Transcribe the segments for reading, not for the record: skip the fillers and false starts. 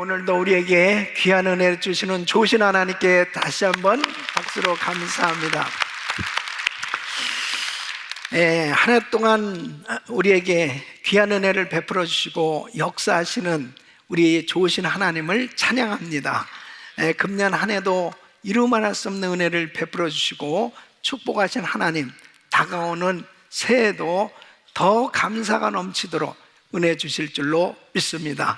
오늘도 우리에게 귀한 은혜를 주시는 좋으신 하나님께 다시 한번 박수로 감사합니다. 한 해 동안 우리에게 귀한 은혜를 베풀어 주시고 역사하시는 우리 좋으신 하나님을 찬양합니다. 금년 한 해도 이루말할 수 없는 은혜를 베풀어 주시고 축복하신 하나님, 다가오는 새해도 더 감사가 넘치도록 은혜 주실 줄로 믿습니다.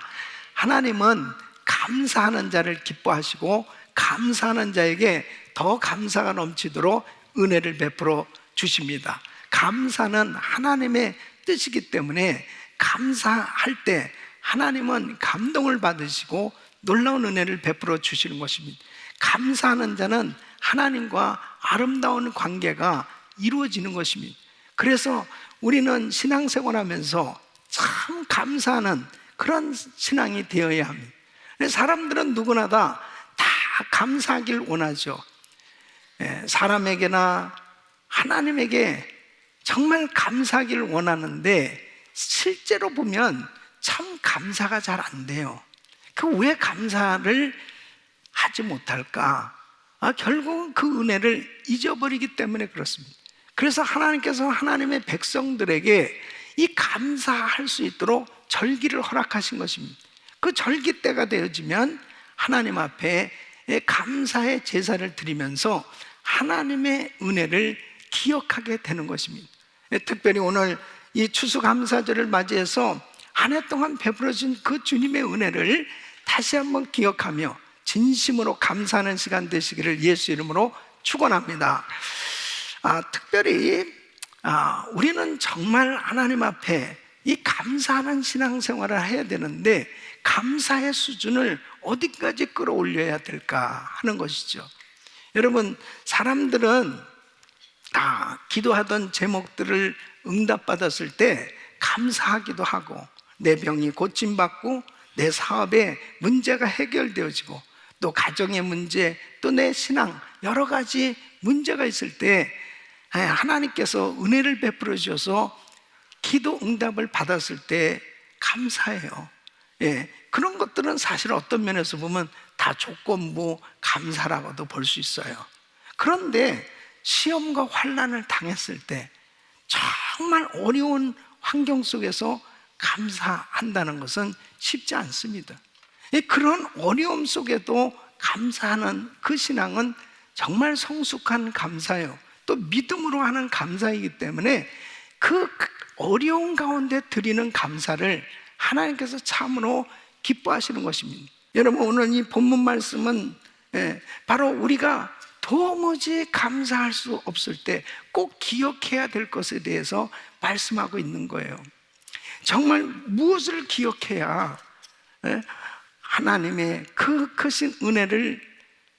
하나님은 감사하는 자를 기뻐하시고 감사하는 자에게 더 감사가 넘치도록 은혜를 베풀어 주십니다. 감사는 하나님의 뜻이기 때문에 감사할 때 하나님은 감동을 받으시고 놀라운 은혜를 베풀어 주시는 것입니다. 감사하는 자는 하나님과 아름다운 관계가 이루어지는 것입니다. 그래서 우리는 신앙생활하면서 참 감사하는 그런 신앙이 되어야 합니다. 사람들은 누구나 다 감사하길 원하죠. 사람에게나 하나님에게 정말 감사하길 원하는데 실제로 보면 참 감사가 잘 안 돼요. 왜 감사를 하지 못할까? 결국은 그 은혜를 잊어버리기 때문에 그렇습니다. 그래서 하나님께서 하나님의 백성들에게 이 감사할 수 있도록 절기를 허락하신 것입니다. 그 절기 때가 되어지면 하나님 앞에 감사의 제사를 드리면서 하나님의 은혜를 기억하게 되는 것입니다. 특별히 오늘 이 추수감사절을 맞이해서 한 해 동안 베풀어진 그 주님의 은혜를 다시 한번 기억하며 진심으로 감사하는 시간 되시기를 예수 이름으로 축원합니다. 특별히 우리는 정말 하나님 앞에 이 감사하는 신앙생활을 해야 되는데 감사의 수준을 어디까지 끌어올려야 될까 하는 것이죠. 여러분, 사람들은 기도하던 제목들을 응답받았을 때 감사하기도 하고 내 병이 고침받고 내 사업에 문제가 해결되어지고 또 가정의 문제 또 내 신앙 여러 가지 문제가 있을 때 하나님께서 은혜를 베풀어 주셔서 기도 응답을 받았을 때 감사해요. 그런 것들은 사실 어떤 면에서 보면 다 조건부 감사라고도 볼 수 있어요. 그런데 시험과 환난을 당했을 때 정말 어려운 환경 속에서 감사한다는 것은 쉽지 않습니다. 그런 어려움 속에도 감사하는 그 신앙은 정말 성숙한 감사예요. 또 믿음으로 하는 감사이기 때문에 그 어려운 가운데 드리는 감사를 하나님께서 참으로 기뻐하시는 것입니다. 여러분, 오늘 이 본문 말씀은 바로 우리가 도무지 감사할 수 없을 때 꼭 기억해야 될 것에 대해서 말씀하고 있는 거예요. 정말 무엇을 기억해야 하나님의 그 크신 은혜를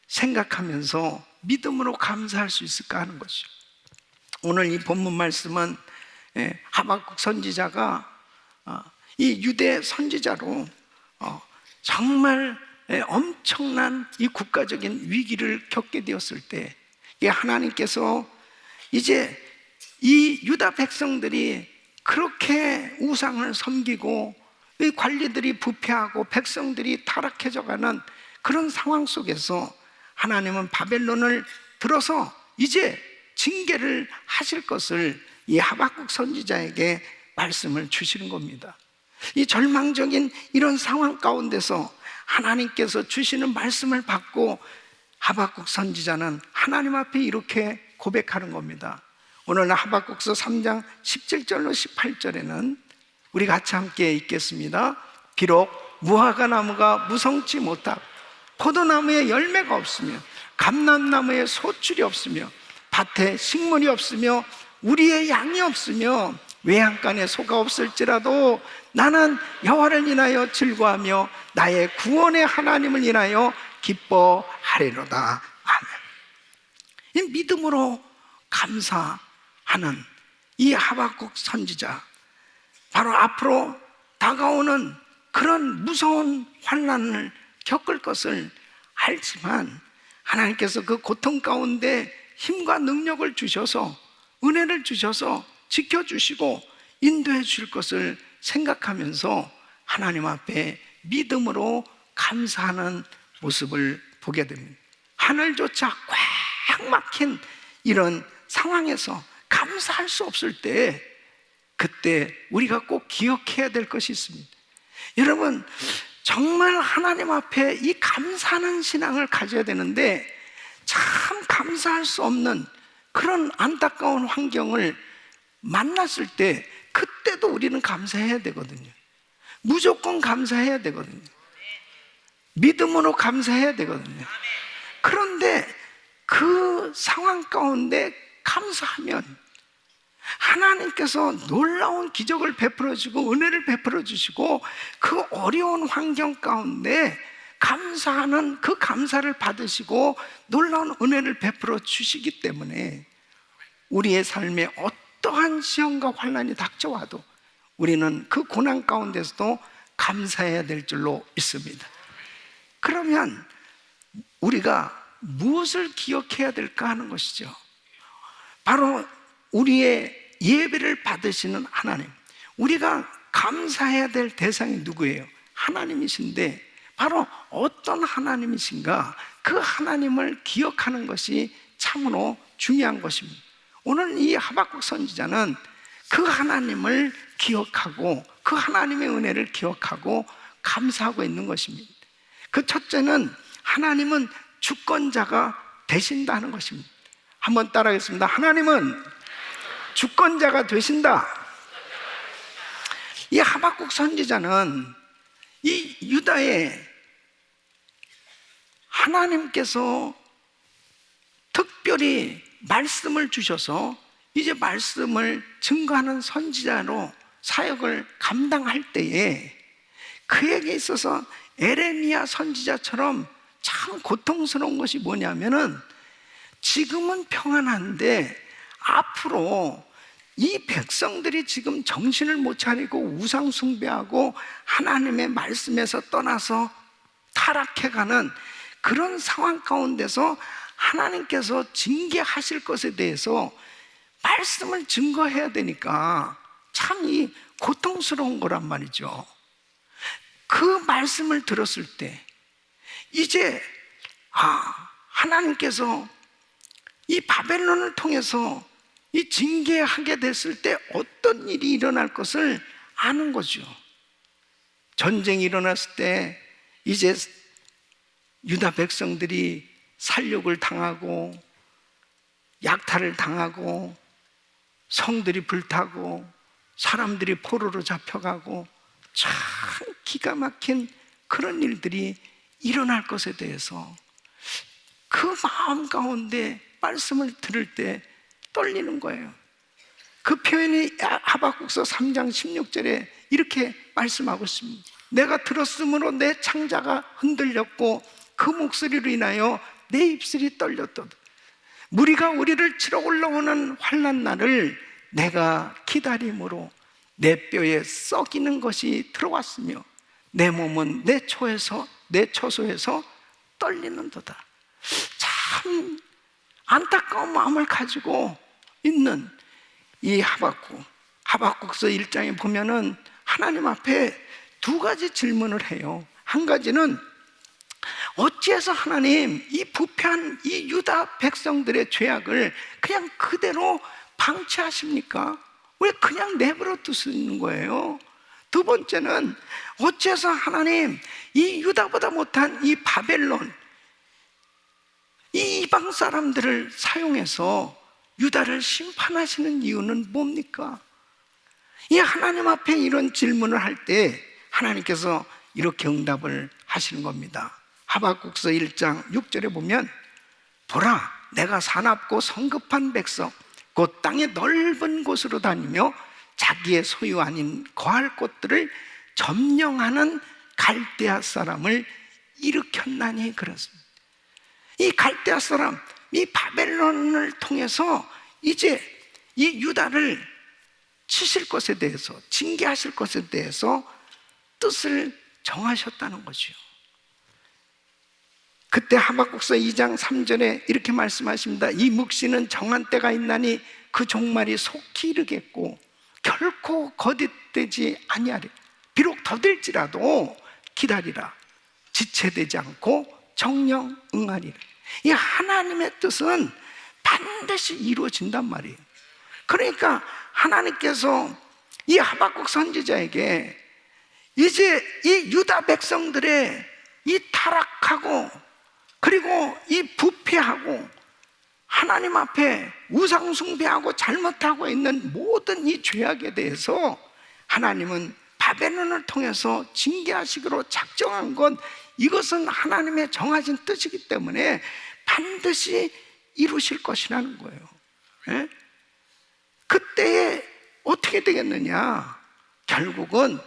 생각하면서 믿음으로 감사할 수 있을까 하는 것이죠. 오늘 이 본문 말씀은 하박국 선지자가 이 유대 선지자로 정말 엄청난 이 국가적인 위기를 겪게 되었을 때 하나님께서 이제 이 유다 백성들이 그렇게 우상을 섬기고 이 관리들이 부패하고 백성들이 타락해져가는 그런 상황 속에서 하나님은 바벨론을 들어서 이제 징계를 하실 것을 이 하박국 선지자에게 말씀을 주시는 겁니다. 이 절망적인 이런 상황 가운데서 하나님께서 주시는 말씀을 받고 하박국 선지자는 하나님 앞에 이렇게 고백하는 겁니다. 오늘 하박국서 3장 17절로 18절에는 우리 같이 함께 읽겠습니다. 비록 무화과 나무가 무성치 못하고 포도나무에 열매가 없으며 감람나무에 소출이 없으며 밭에 식물이 없으며 우리의 양이 없으며 외양간에 소가 없을지라도 나는 여호와를 인하여 즐거워하며 나의 구원의 하나님을 인하여 기뻐하리로다. 아멘. 믿음으로 감사하는 이 하박국 선지자, 바로 앞으로 다가오는 그런 무서운 환난을 겪을 것을 알지만 하나님께서 그 고통 가운데 힘과 능력을 주셔서 은혜를 주셔서 지켜주시고 인도해 주실 것을 생각하면서 하나님 앞에 믿음으로 감사하는 모습을 보게 됩니다. 하늘조차 꽉 막힌 이런 상황에서 감사할 수 없을 때, 그때 우리가 꼭 기억해야 될 것이 있습니다. 여러분, 정말 하나님 앞에 이 감사하는 신앙을 가져야 되는데, 참 감사할 수 없는 그런 안타까운 환경을 만났을 때, 그때도 우리는 감사해야 되거든요. 무조건 감사해야 되거든요. 믿음으로 감사해야 되거든요. 그런데 그 상황 가운데 감사하면 하나님께서 놀라운 기적을 베풀어 주고 은혜를 베풀어 주시고, 그 어려운 환경 가운데 감사하는 그 감사를 받으시고 놀라운 은혜를 베풀어 주시기 때문에 우리의 삶에 어떠한 시험과 환난이 닥쳐와도 우리는 그 고난 가운데서도 감사해야 될 줄로 믿습니다. 그러면 우리가 무엇을 기억해야 될까 하는 것이죠. 바로 우리의 예배를 받으시는 하나님, 우리가 감사해야 될 대상이 누구예요? 하나님이신데, 바로 어떤 하나님이신가, 그 하나님을 기억하는 것이 참으로 중요한 것입니다. 오늘 이 하박국 선지자는 그 하나님을 기억하고 그 하나님의 은혜를 기억하고 감사하고 있는 것입니다. 그 첫째는 하나님은 주권자가 되신다는 것입니다. 한번 따라하겠습니다. 하나님은 주권자가 되신다. 이 하박국 선지자는 이 유다에 하나님께서 특별히 말씀을 주셔서 이제 말씀을 증거하는 선지자로 사역을 감당할 때에 그에게 있어서 에레미야 선지자처럼 참 고통스러운 것이 뭐냐면은, 지금은 평안한데 앞으로 이 백성들이 지금 정신을 못 차리고 우상 숭배하고 하나님의 말씀에서 떠나서 타락해가는 그런 상황 가운데서 하나님께서 징계하실 것에 대해서 말씀을 증거해야 되니까 참 이 고통스러운 거란 말이죠. 그 말씀을 들었을 때 이제 하나님께서 이 바벨론을 통해서 이 징계하게 됐을 때 어떤 일이 일어날 것을 아는 거죠. 전쟁이 일어났을 때 이제 유다 백성들이 살육을 당하고 약탈을 당하고 성들이 불타고 사람들이 포로로 잡혀가고 참 기가 막힌 그런 일들이 일어날 것에 대해서 그 마음 가운데 말씀을 들을 때 떨리는 거예요. 그 표현이 하박국서 3장 16절에 이렇게 말씀하고 있습니다. 내가 들었으므로 내 창자가 흔들렸고 그 목소리로 인하여 내 입술이 떨렸도다. 무리가 우리를 치러 올라오는 환난 날을 내가 기다림으로 내 뼈에 썩이는 것이 들어왔으며 내 몸은 내 처소에서 떨리는도다. 참 안타까운 마음을 가지고 있는 이 하박국서 1장에 보면은 하나님 앞에 두 가지 질문을 해요. 한 가지는 어찌해서 하나님 이 부패한 이 유다 백성들의 죄악을 그냥 그대로 방치하십니까? 왜 그냥 내버려 두시는 거예요? 두 번째는 어찌해서 하나님 이 유다보다 못한 이 바벨론, 이 이방 사람들을 사용해서 유다를 심판하시는 이유는 뭡니까? 이 하나님 앞에 이런 질문을 할 때 하나님께서 이렇게 응답을 하시는 겁니다. 하박국서 1장 6절에 보면 보라, 내가 사납고 성급한 백성 곧 땅의 넓은 곳으로 다니며 자기의 소유 아닌 거할 곳들을 점령하는 갈대아 사람을 일으켰나니 그렇습니다. 이 갈대아 사람, 이 바벨론을 통해서 이제 이 유다를 치실 것에 대해서, 징계하실 것에 대해서 뜻을 정하셨다는 거죠. 그때 하박국서 2장 3절에 이렇게 말씀하십니다. 이 묵시는 정한 때가 있나니 그 종말이 속히 이르겠고 결코 거듭되지 아니하리. 비록 더딜지라도 기다리라. 지체되지 않고 정령 응하리라. 이 하나님의 뜻은 반드시 이루어진단 말이에요. 그러니까 하나님께서 이 하박국 선지자에게 이제 이 유다 백성들의 이 타락하고 그리고 이 부패하고 하나님 앞에 우상 숭배하고 잘못하고 있는 모든 이 죄악에 대해서 하나님은 바벨론을 통해서 징계하시기로 작정한 것, 이것은 하나님의 정하신 뜻이기 때문에 반드시 이루실 것이라는 거예요. 예? 그때에 어떻게 되겠느냐? 결국은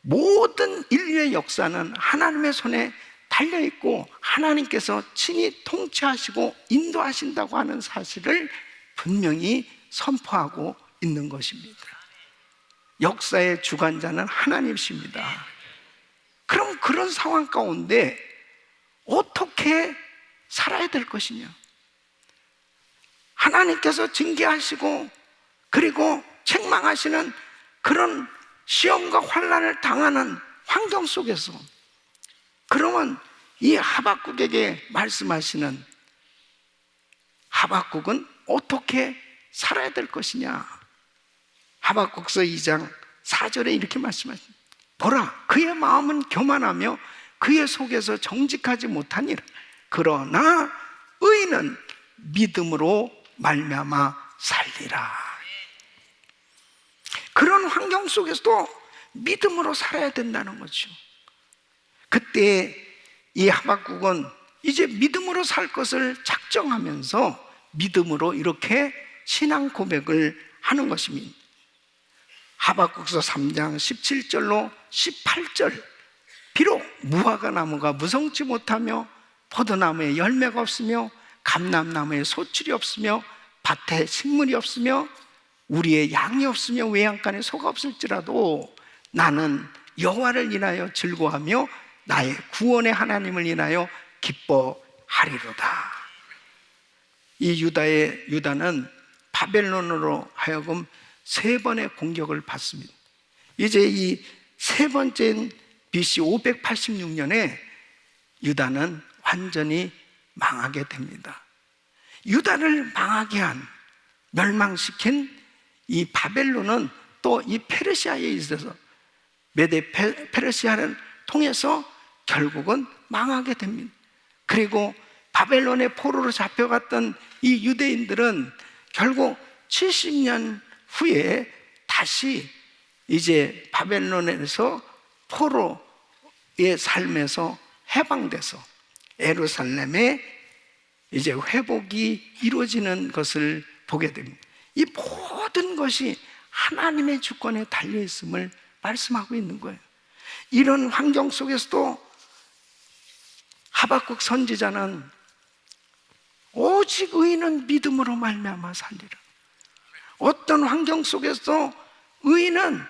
모든 인류의 역사는 하나님의 손에 달려있고 하나님께서 친히 통치하시고 인도하신다고 하는 사실을 분명히 선포하고 있는 것입니다. 역사의 주관자는 하나님이십니다. 그럼 그런 상황 가운데 어떻게 살아야 될 것이냐? 하나님께서 징계하시고 그리고 책망하시는 그런 시험과 환난을 당하는 환경 속에서, 그러면 이 하박국에게 말씀하시는 하박국은 어떻게 살아야 될 것이냐? 하박국서 2장 4절에 이렇게 말씀하십니다. 보라, 그의 마음은 교만하며 그의 속에서 정직하지 못하니라. 그러나 의인은 믿음으로 말미암아 살리라. 그런 환경 속에서도 믿음으로 살아야 된다는 거죠. 그때 이 하박국은 이제 믿음으로 살 것을 작정하면서 믿음으로 이렇게 신앙 고백을 하는 것입니다. 하박국서 3장 17절로 18절, 비록 무화과 나무가 무성치 못하며 포도나무에 열매가 없으며 감람나무에 소출이 없으며 밭에 식물이 없으며 우리의 양이 없으며 외양간에 소가 없을지라도 나는 여호와를 인하여 즐거워하며 나의 구원의 하나님을 인하여 기뻐하리로다. 이 유다는 바벨론으로 하여금 3번의 공격을 받습니다. 이제 이 3번째인 BC 586년에 유다는 완전히 망하게 됩니다. 유다를 망하게 한, 멸망시킨 이 바벨론은 또 이 페르시아에 있어서 메데 페르시아를 통해서 결국은 망하게 됩니다. 그리고 바벨론의 포로로 잡혀갔던 이 유대인들은 결국 70년 후에 다시 이제 바벨론에서 포로의 삶에서 해방돼서 예루살렘에 이제 회복이 이루어지는 것을 보게 됩니다. 이 모든 것이 하나님의 주권에 달려있음을 말씀하고 있는 거예요. 이런 환경 속에서도 하박국 선지자는 오직 의인은 믿음으로 말미암아 살리라. 어떤 환경 속에서 의인은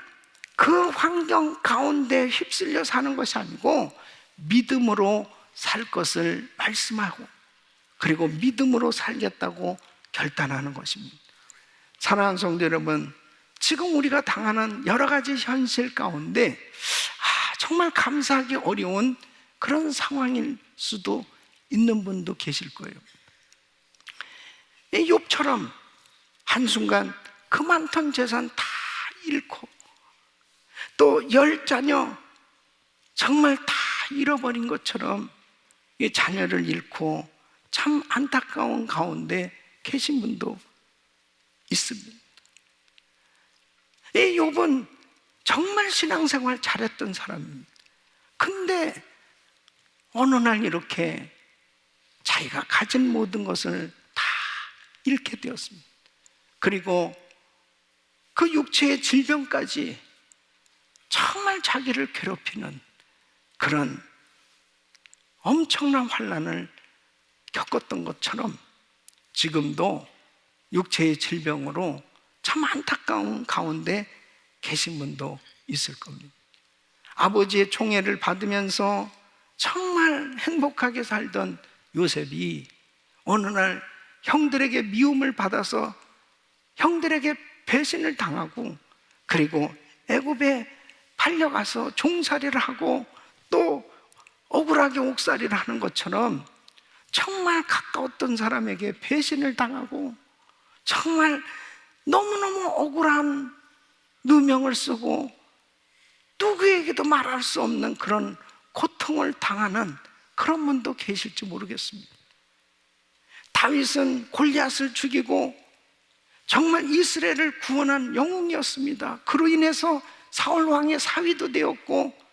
그 환경 가운데 휩쓸려 사는 것이 아니고 믿음으로 살 것을 말씀하고 그리고 믿음으로 살겠다고 결단하는 것입니다. 사랑하는 성도 여러분, 지금 우리가 당하는 여러 가지 현실 가운데 정말 감사하기 어려운 그런 상황일 수도 있는 분도 계실 거예요. 욥처럼 한순간 그 많던 재산 다 잃고 또 10자녀 정말 다 잃어버린 것처럼 이 자녀를 잃고 참 안타까운 가운데 계신 분도 있습니다. 이 욥은 정말 신앙생활 잘했던 사람입니다. 근데 어느 날 이렇게 자기가 가진 모든 것을 다 잃게 되었습니다. 그리고 그 육체의 질병까지 정말 자기를 괴롭히는 그런 엄청난 환난을 겪었던 것처럼 지금도 육체의 질병으로 참 안타까운 가운데 계신 분도 있을 겁니다. 아버지의 총애를 받으면서 정말 행복하게 살던 요셉이 어느 날 형들에게 미움을 받아서 형들에게 배신을 당하고 그리고 애굽에 팔려가서 종살이를 하고 또 노하게 옥살이를 하는 것처럼 정말 가까웠던 사람에게 배신을 당하고 정말 너무너무 억울한 누명을 쓰고 누구에게도 말할 수 없는 그런 고통을 당하는 그런 분도 계실지 모르겠습니다. 다윗은 골리앗을 죽이고 정말 이스라엘을 구원한 영웅이었습니다. 그로 인해서 사울 왕의 사위도 되었고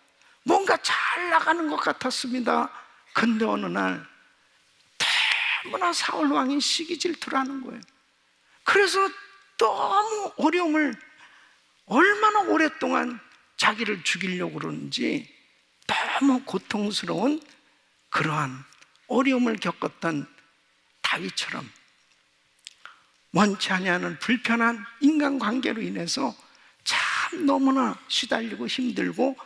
뭔가 잘 나가는 것 같았습니다. 근데 어느 날 너무나 사울 왕이 시기 질투를 하는 거예요. 그래서 너무 어려움을 얼마나 오랫동안 자기를 죽이려고 그러는지 너무 고통스러운 그러한 어려움을 겪었던 다윗처럼 원치 아니하는 불편한 인간관계로 인해서 참 너무나 시달리고 힘들고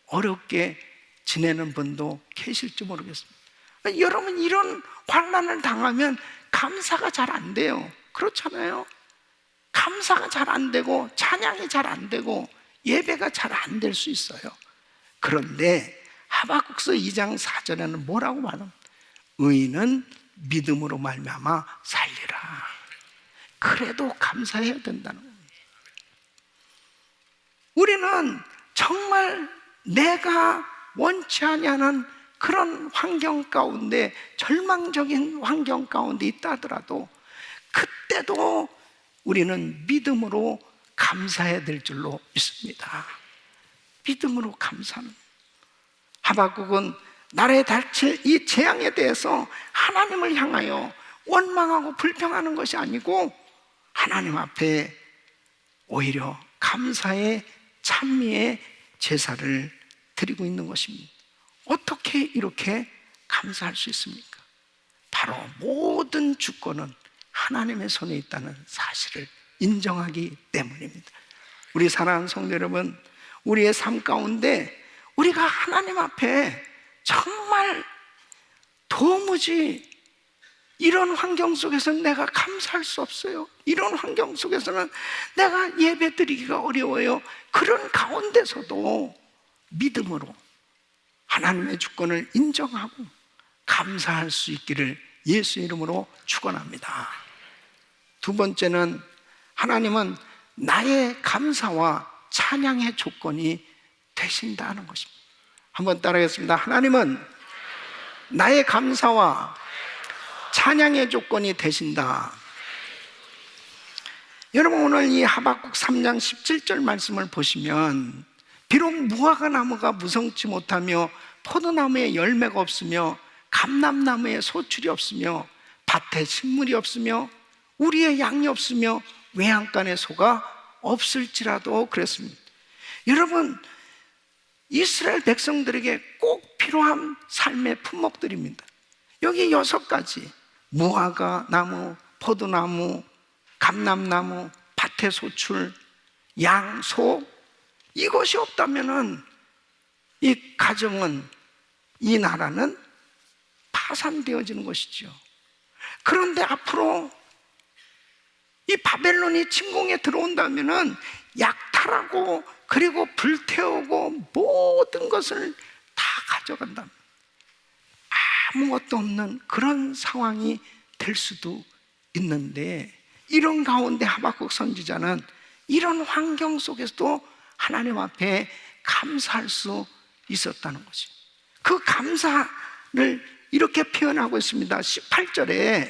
어렵게 지내는 분도 계실지 모르겠습니다. 여러분, 이런 환난을 당하면 감사가 잘 안 돼요. 그렇잖아요. 감사가 잘 안 되고 찬양이 잘 안 되고 예배가 잘 안 될 수 있어요. 그런데 하박국서 2장 4절에는 뭐라고 말합니까? 의인은 믿음으로 말미암아 살리라. 그래도 감사해야 된다는 겁니다. 우리는 정말 내가 원치 아니하는 그런 환경 가운데, 절망적인 환경 가운데 있다 하더라도 그때도 우리는 믿음으로 감사해야 될 줄로 믿습니다. 믿음으로 감사는, 하박국은 나라에 닥칠 이 재앙에 대해서 하나님을 향하여 원망하고 불평하는 것이 아니고 하나님 앞에 오히려 감사의 찬미의 제사를 드리고 있는 것입니다. 어떻게 이렇게 감사할 수 있습니까? 바로 모든 주권은 하나님의 손에 있다는 사실을 인정하기 때문입니다. 우리 사랑하는 성도 여러분, 우리의 삶 가운데 우리가 하나님 앞에 정말 도무지 이런 환경 속에서는 내가 감사할 수 없어요. 이런 환경 속에서는 내가 예배 드리기가 어려워요. 그런 가운데서도 믿음으로 하나님의 주권을 인정하고 감사할 수 있기를 예수 이름으로 축원합니다. 두 번째는, 하나님은 나의 감사와 찬양의 조건이 되신다는 것입니다. 한번 따라하겠습니다. 하나님은 나의 감사와 찬양의 조건이 되신다. 여러분, 오늘 이 하박국 3장 17절 말씀을 보시면 비록 무화과 나무가 무성치 못하며 포도나무에 열매가 없으며 감람나무에 소출이 없으며 밭에 식물이 없으며 우리의 양이 없으며 외양간에 소가 없을지라도 그랬습니다. 여러분, 이스라엘 백성들에게 꼭 필요한 삶의 품목들입니다. 여기 6가지, 무화과 나무, 포도나무, 감람나무, 밭의 소출, 양, 소, 이것이 없다면은 이 가정은, 이 나라는 파산되어지는 것이죠. 그런데 앞으로 이 바벨론이 침공에 들어온다면은 약탈하고 그리고 불태우고 모든 것을 다 가져간다. 아무것도 없는 그런 상황이 될 수도 있는데, 이런 가운데 하박국 선지자는 이런 환경 속에서도 하나님 앞에 감사할 수 있었다는 거죠. 그 감사를 이렇게 표현하고 있습니다. 18절에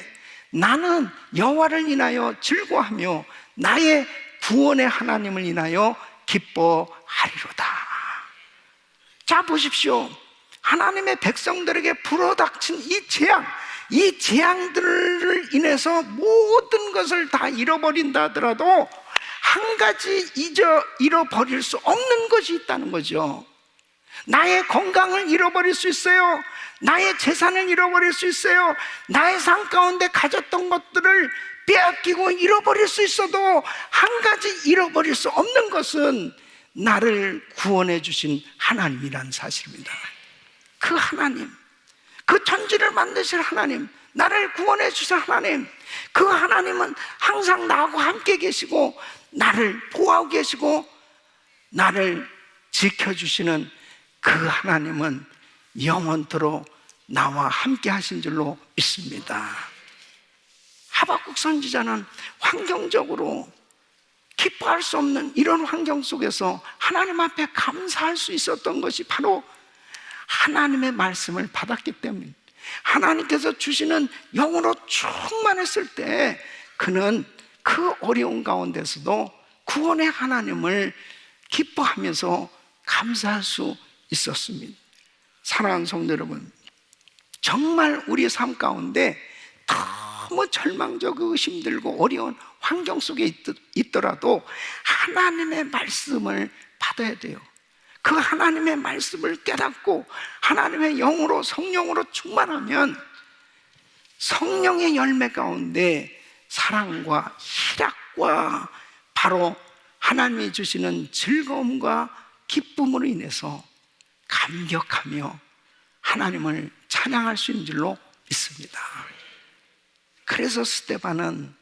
나는 여호와를 인하여 즐거워하며 나의 구원의 하나님을 인하여 기뻐하리로다. 자, 보십시오. 하나님의 백성들에게 불어닥친 이 재앙들을 인해서 모든 것을 다 잃어버린다 하더라도 한 가지 잃어버릴 수 없는 것이 있다는 거죠. 나의 건강을 잃어버릴 수 있어요. 나의 재산을 잃어버릴 수 있어요. 나의 삶 가운데 가졌던 것들을 빼앗기고 잃어버릴 수 있어도 한 가지 잃어버릴 수 없는 것은 나를 구원해 주신 하나님이라는 사실입니다. 그 하나님, 그 천지를 만드실 하나님, 나를 구원해 주신 하나님, 그 하나님은 항상 나하고 함께 계시고 나를 보호하고 계시고 나를 지켜주시는 그 하나님은 영원토록 나와 함께 하신 줄로 믿습니다. 하박국 선지자는 환경적으로 기뻐할 수 없는 이런 환경 속에서 하나님 앞에 감사할 수 있었던 것이 바로 하나님의 말씀을 받았기 때문입니다. 하나님께서 주시는 영으로 충만했을 때 그는 그 어려운 가운데서도 구원의 하나님을 기뻐하면서 감사할 수 있었습니다. 사랑하는 성도 여러분, 정말 우리 삶 가운데 너무 절망적이고 힘들고 어려운 환경 속에 있더라도 하나님의 말씀을 받아야 돼요. 그 하나님의 말씀을 깨닫고 하나님의 영으로, 성령으로 충만하면 성령의 열매 가운데 사랑과 희락과 바로 하나님이 주시는 즐거움과 기쁨으로 인해서 감격하며 하나님을 찬양할 수 있는 줄로 믿습니다. 그래서 스데반은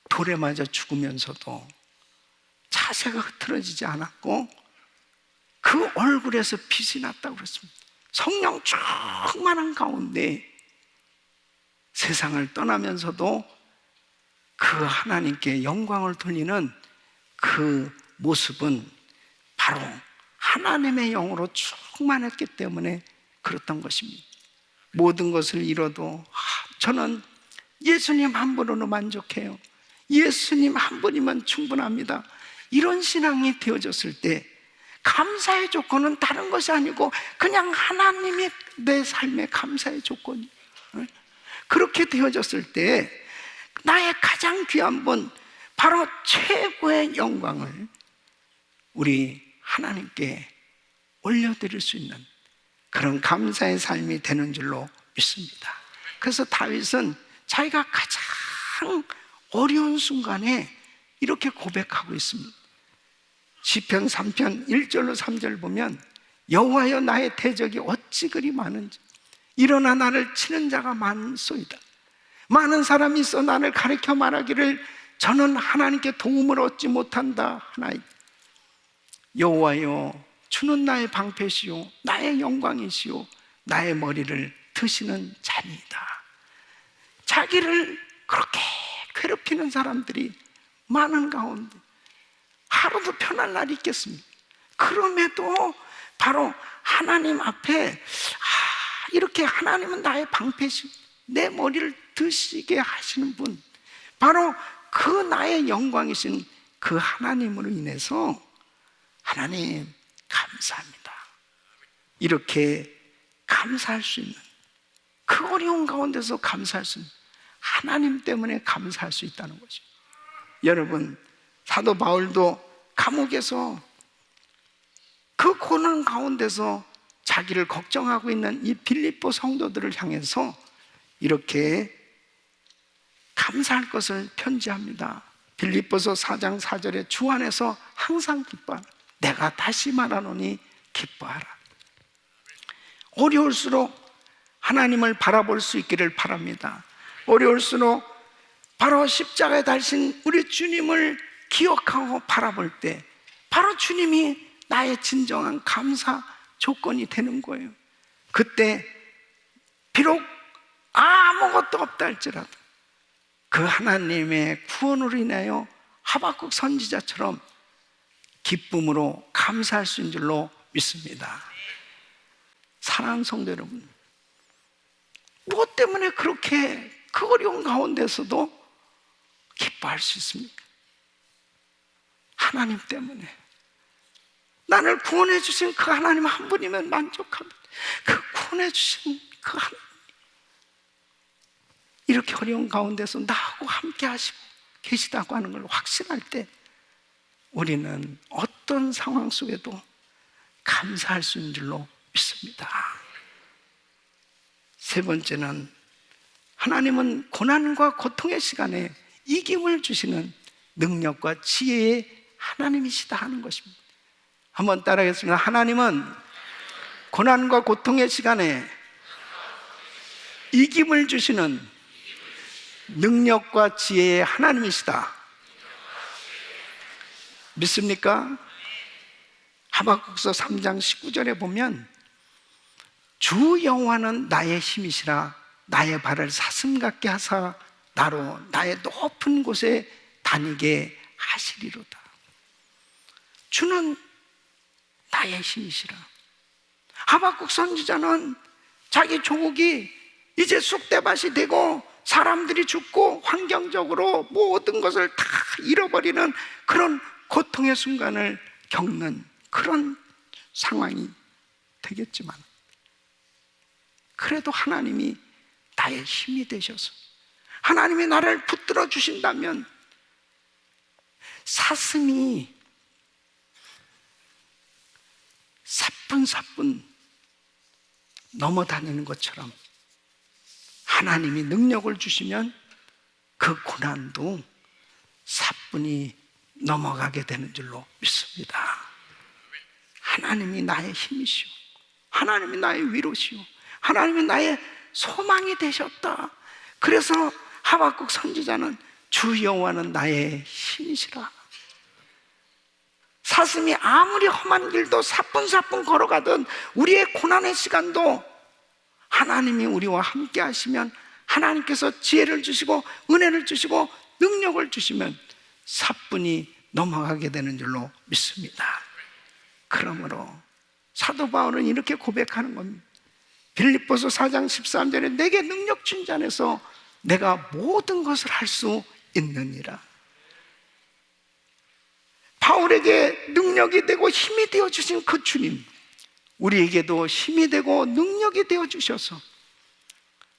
돌에 맞아 죽으면서도 자세가 흐트러지지 않았고 그 얼굴에서 빛이 났다고 그랬습니다. 성령 충만한 가운데 세상을 떠나면서도 그 하나님께 영광을 돌리는 그 모습은 바로 하나님의 영으로 충만했기 때문에 그렇던 것입니다. 모든 것을 잃어도 저는 예수님 한 분으로 만족해요. 예수님 한 분이면 충분합니다. 이런 신앙이 되어졌을 때 감사의 조건은 다른 것이 아니고 그냥 하나님이 내 삶의 감사의 조건이에요. 그렇게 되어졌을 때 나의 가장 귀한 분, 바로 최고의 영광을 우리 하나님께 올려드릴 수 있는 그런 감사의 삶이 되는 줄로 믿습니다. 그래서 다윗은 자기가 가장 어려운 순간에 이렇게 고백하고 있습니다. 시편 3편 1절로 3절 보면 여호와여 나의 대적이 어찌 그리 많은지 일어나 나를 치는 자가 많소이다. 많은 사람이 있어 나를 가리켜 말하기를 저는 하나님께 도움을 얻지 못한다 하나이다. 여호와여 주는 나의 방패시요 나의 영광이시요 나의 머리를 드시는 자니이다. 자기를 그렇게 괴롭히는 사람들이 많은 가운데 하루도 편할 날이 있겠습니까? 그럼에도 바로 하나님 앞에 이렇게 하나님은 나의 방패시고 내 머리를 드시게 하시는 분, 바로 그 나의 영광이신 그 하나님으로 인해서 하나님 감사합니다. 이렇게 감사할 수 있는, 그 어려운 가운데서 감사할 수 있는 하나님 때문에 감사할 수 있다는 거죠. 여러분, 사도 바울도 감옥에서 그 고난 가운데서 자기를 걱정하고 있는 이 빌립보 성도들을 향해서 이렇게 감사할 것을 편지합니다. 빌립보서 4장 4절에 주 안에서 항상 기뻐하라. 내가 다시 말하노니 기뻐하라. 어려울수록 하나님을 바라볼 수 있기를 바랍니다. 어려울수록 바로 십자가에 달신 우리 주님을 기억하고 바라볼 때 바로 주님이 나의 진정한 감사 조건이 되는 거예요. 그때 비록 아무것도 없다 할지라도 그 하나님의 구원으로 인하여 하박국 선지자처럼 기쁨으로 감사할 수 있는 줄로 믿습니다. 사랑하는 성도 여러분, 무엇 때문에 그렇게 그 어려운 가운데서도 기뻐할 수 있습니까? 하나님 때문에. 나를 구원해 주신 그 하나님 한 분이면 만족합니다. 그 구원해 주신 그 하나님, 이렇게 어려운 가운데서 나하고 함께 하시고 계시다고 하는 걸 확신할 때 우리는 어떤 상황 속에도 감사할 수 있는 줄로 믿습니다. 세 번째는 하나님은 고난과 고통의 시간에 이김을 주시는 능력과 지혜의 하나님이시다 하는 것입니다. 한번 따라하겠습니다. 하나님은 고난과 고통의 시간에 이김을 주시는 능력과 지혜의 하나님이시다. 믿습니까? 하박국서 3장 19절에 보면 주 주 여호와는 나의 힘이시라. 나의 발을 사슴 같게 하사 나로 나의 높은 곳에 다니게 하시리로다. 주는 나의 힘이시라. 하박국 선지자는 자기 조국이 이제 쑥대밭이 되고 사람들이 죽고 환경적으로 모든 것을 다 잃어버리는 그런 고통의 순간을 겪는 그런 상황이 되겠지만, 그래도 하나님이 나의 힘이 되셔서 하나님이 나를 붙들어 주신다면 사슴이 사뿐사뿐 넘어다니는 것처럼 하나님이 능력을 주시면 그 고난도 사뿐히 넘어가게 되는 줄로 믿습니다. 하나님이 나의 힘이시오, 하나님이 나의 위로시오, 하나님이 나의 소망이 되셨다. 그래서 하박국 선지자는 주 여호와는 나의 힘이시라. 사슴이 아무리 험한 길도 사뿐사뿐 걸어가던 우리의 고난의 시간도 하나님이 우리와 함께 하시면, 하나님께서 지혜를 주시고 은혜를 주시고 능력을 주시면 사뿐히 넘어가게 되는 줄로 믿습니다. 그러므로 사도 바울은 이렇게 고백하는 겁니다. 빌립보서 4장 13절에 내게 능력 준 자 안에서 내가 모든 것을 할 수 있느니라. 바울에게 능력이 되고 힘이 되어 주신 그 주님, 우리에게도 힘이 되고 능력이 되어 주셔서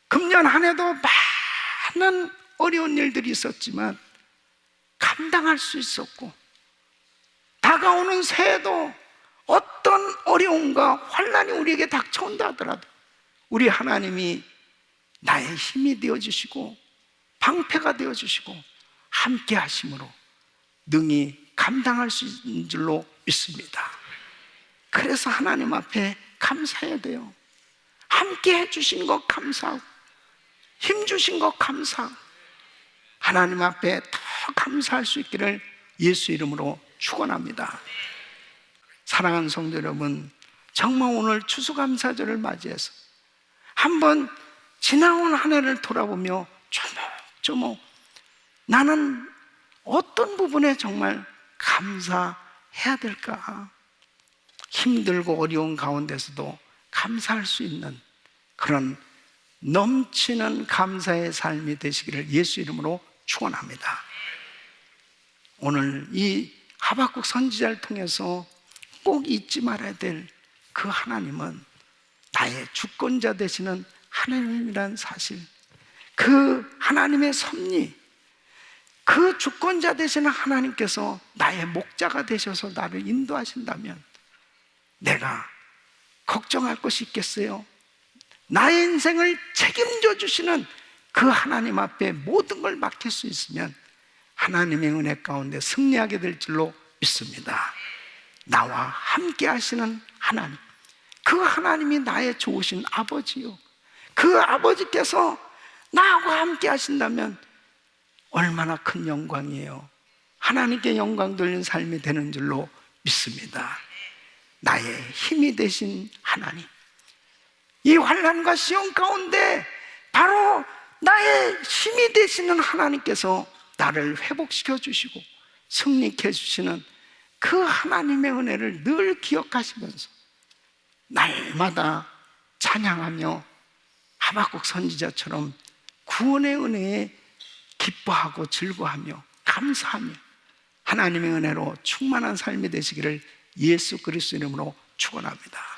금년 한 해도 많은 어려운 일들이 있었지만 감당할 수 있었고, 다가오는 새해도 어떤 어려움과 환난이 우리에게 닥쳐온다 하더라도 우리 하나님이 나의 힘이 되어주시고 방패가 되어주시고 함께 하심으로 능히 감당할 수 있는 줄로 믿습니다. 그래서 하나님 앞에 감사해야 돼요. 함께 해주신 것 감사하고 힘 주신 것 감사하고 하나님 앞에 더 감사할 수 있기를 예수 이름으로 축원합니다. 사랑하는 성도 여러분, 정말 오늘 추수감사절을 맞이해서 한번 지나온 한 해를 돌아보며 조목조목 나는 어떤 부분에 정말 감사해야 될까? 힘들고 어려운 가운데서도 감사할 수 있는 그런 넘치는 감사의 삶이 되시기를 예수 이름으로 축원합니다. 오늘 이 하박국 선지자를 통해서 꼭 잊지 말아야 될 그 하나님은 나의 주권자 되시는 하나님이란 사실, 그 하나님의 섭리, 그 주권자 되시는 하나님께서 나의 목자가 되셔서 나를 인도하신다면 내가 걱정할 것이 있겠어요? 나의 인생을 책임져 주시는 그 하나님 앞에 모든 걸 맡길 수 있으면 하나님의 은혜 가운데 승리하게 될 줄로 믿습니다. 나와 함께 하시는 하나님, 그 하나님이 나의 좋으신 아버지요, 그 아버지께서 나하고 함께 하신다면 얼마나 큰 영광이에요. 하나님께 영광 돌리는 삶이 되는 줄로 믿습니다. 나의 힘이 되신 하나님, 이 환난과 시험 가운데 바로 나의 힘이 되시는 하나님께서 나를 회복시켜 주시고 승리케 해주시는 그 하나님의 은혜를 늘 기억하시면서 날마다 찬양하며 하박국 선지자처럼 구원의 은혜에 기뻐하고 즐거워하며 감사하며 하나님의 은혜로 충만한 삶이 되시기를 예수 그리스도 이름으로 축원합니다.